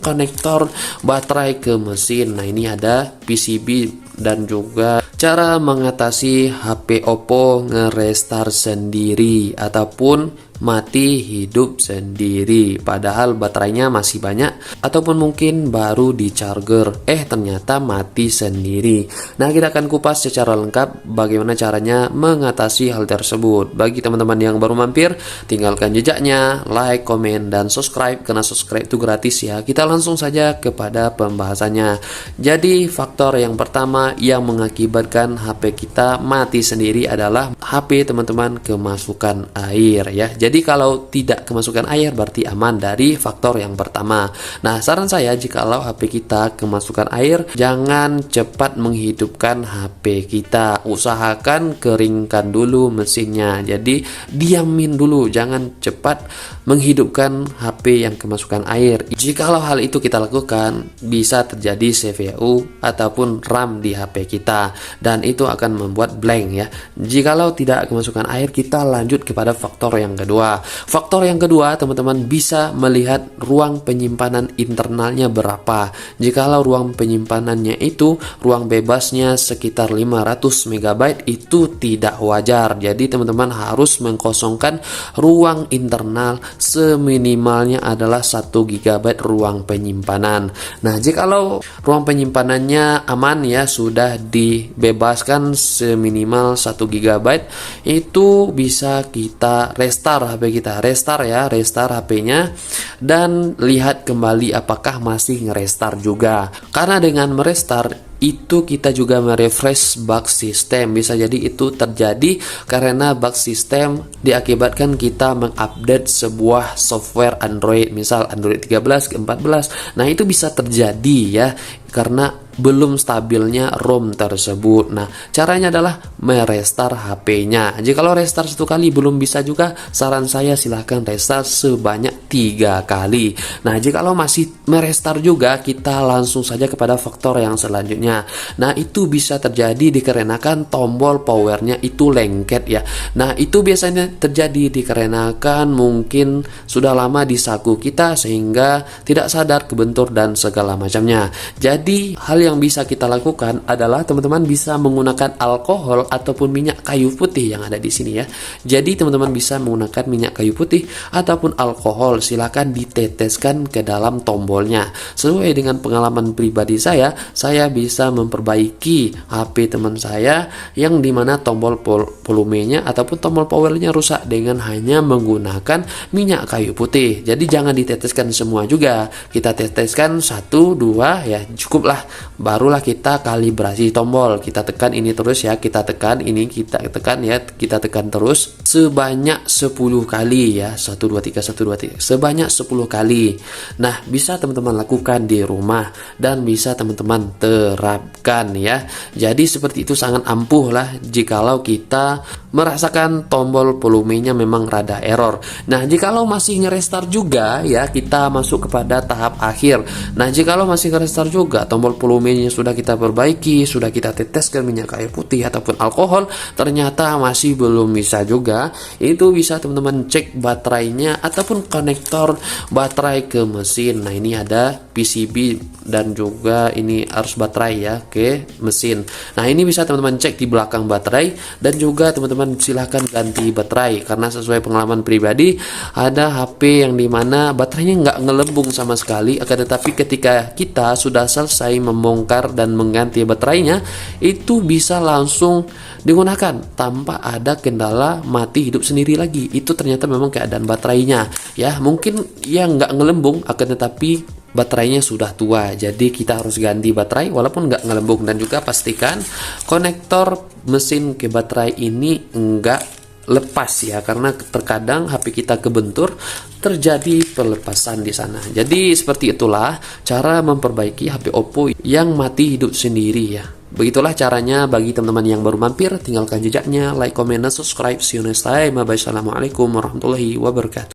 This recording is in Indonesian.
konektor baterai ke mesin. Nah, ini ada PCB dan juga cara mengatasi HP Oppo nge-restart sendiri ataupun mati hidup sendiri padahal baterainya masih banyak ataupun mungkin baru di charger ternyata mati sendiri. Nah, kita akan kupas secara lengkap bagaimana caranya mengatasi hal tersebut. Bagi teman-teman yang baru mampir, tinggalkan jejaknya, like, komen, dan subscribe karena subscribe itu gratis ya. Kita langsung saja kepada pembahasannya. Jadi faktor yang pertama yang mengakibatkan HP kita mati sendiri adalah HP teman-teman kemasukan air ya. Jadi kalau tidak kemasukan air berarti aman dari faktor yang pertama. Nah, saran saya jikalau HP kita kemasukan air, jangan cepat menghidupkan HP kita. Usahakan keringkan dulu mesinnya. Jadi diamin dulu, jangan cepat menghidupkan HP yang kemasukan air. Jikalau hal itu kita lakukan, bisa terjadi CPU ataupun RAM di HP kita dan itu akan membuat blank ya. Jikalau tidak kemasukan air, kita lanjut kepada faktor yang kedua. Faktor yang kedua, teman-teman bisa melihat ruang penyimpanan internalnya berapa. Jikalau ruang penyimpanannya itu ruang bebasnya sekitar 500 MB, itu tidak wajar. Jadi teman-teman harus mengkosongkan ruang internal seminimalnya adalah 1 GB ruang penyimpanan. Nah, jikalau ruang penyimpanannya aman ya, sudah dibebaskan seminimal 1 GB, itu bisa kita restart HP kita, restart HP-nya dan lihat kembali apakah masih ngerestart juga. Karena dengan merestart itu kita juga merefresh bug system. Bisa jadi itu terjadi karena bug system diakibatkan kita mengupdate sebuah software Android, misal Android 13 ke 14. Nah, itu bisa terjadi ya karena belum stabilnya ROM tersebut. Nah, caranya adalah merestart HP-nya. Jikalau restart 1 kali belum bisa juga, saran saya silahkan restart sebanyak 3 kali. Nah, jikalau masih merestart juga, kita langsung saja kepada faktor yang selanjutnya. Nah, itu bisa terjadi dikarenakan tombol powernya itu lengket ya. Nah, itu biasanya terjadi dikarenakan mungkin sudah lama di saku kita sehingga tidak sadar kebentur dan segala macamnya. Jadi hal yang bisa kita lakukan adalah teman-teman bisa menggunakan alkohol ataupun minyak kayu putih yang ada di sini ya. Jadi teman-teman bisa menggunakan minyak kayu putih ataupun alkohol, silakan diteteskan ke dalam tombolnya. Sesuai dengan pengalaman pribadi saya bisa memperbaiki HP teman saya yang dimana tombol volumenya ataupun tombol powernya rusak dengan hanya menggunakan minyak kayu putih. Jadi jangan diteteskan semua juga, kita teteskan 1, 2 ya, cukuplah. Barulah kita kalibrasi tombol, kita tekan ini terus ya, kita tekan ini, kita tekan ya, kita tekan terus sebanyak 10 kali ya, 1 2 3 1 2 3 sebanyak 10 kali. Nah, bisa teman-teman lakukan di rumah dan bisa teman-teman terapkan ya. Jadi seperti itu sangat ampuh lah jikalau kita merasakan tombol volumenya memang rada error. Nah, jikalau masih ngerestart juga ya, kita masuk kepada tahap akhir. Nah, jikalau masih ngerestart juga, tombol volumenya sudah kita perbaiki, sudah kita teteskan minyak kayu putih ataupun alkohol, ternyata masih belum bisa juga, itu bisa teman-teman cek baterainya ataupun konektor baterai ke mesin. Nah, ini ada PCB dan juga ini arus baterai ya ke mesin. Nah, ini bisa teman-teman cek di belakang baterai dan juga teman-teman silahkan ganti baterai karena sesuai pengalaman pribadi ada HP yang dimana baterainya nggak ngelembung sama sekali, akan tetapi ketika kita sudah selesai membongkar dan mengganti baterainya, itu bisa langsung digunakan tanpa ada kendala mati hidup sendiri lagi. Itu ternyata memang keadaan baterainya ya, mungkin yang nggak ngelembung akan tetapi baterainya sudah tua, jadi kita harus ganti baterai walaupun nggak ngelembung. Dan juga pastikan konektor mesin ke baterai ini enggak lepas ya, karena terkadang HP kita kebentur, terjadi pelepasan di sana. Jadi seperti itulah cara memperbaiki HP Oppo yang mati hidup sendiri ya. Begitulah caranya. Bagi teman-teman yang baru mampir, tinggalkan jejaknya, like, comment, dan subscribe. See you next time. Bye. Assalamualaikum warahmatullahi wabarakatuh.